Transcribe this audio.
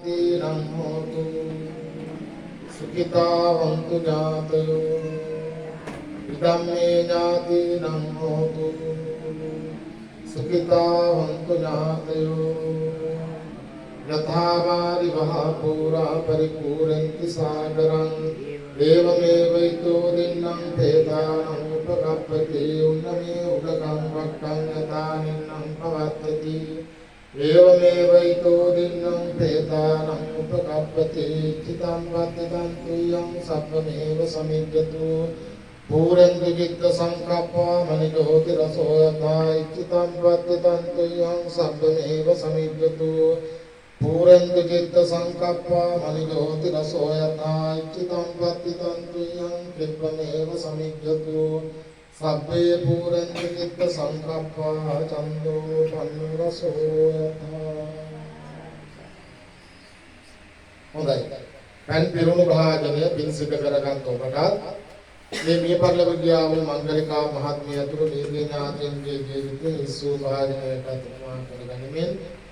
ඥාතිනං හෝතු සුඛිතාවන්තු ඥාතයෝ ඉදම්මේ ඥාතිනං හෝතු සුඛිතාවන්තු ඥාතයෝ යථාවාරි වහා පුරා පරිපූර්ණන්ති සාගරං දේවමේවයිතෝ දින්නම් තේතානං උපකප්පති උන්නමේ උදකං වක්ඛං යතානින්නම් පවත්තති දේවමේවයිතෝ දින්නම් තේතානං උපකප්පති චිතං වද්දතං තුයං සබ්බමේව සමිජ්ජතු පූරන්ති චිත්ත සංකප්පා මනිජෝති රසෝ යථා චිතං වද්දතං තුයං සබ්බමේව සමිජ්ජතු පූරන්ති චිත්ත සංකප්පා මනිජෝති රසෝ යථා චිතං වද්දතං තුයං කිප්පමේව සමිජ්ජතු සබ්බේ පූරන්ති චිත්ත සංකප්පා චන්දෝ පන්නරසෝ යථා. හොඳයි. පන් පිරුණු භාජනය පින් සිද්ධ කරගන්න ඔබට මේ මිය පරලොව ගියා වූ මංගලිකා මහත්මිය අතුරු දීර්ඝ ඥාතීන්ගේ ජීවිතයේ සුභ භාජනයට තුමා කරගනිමින්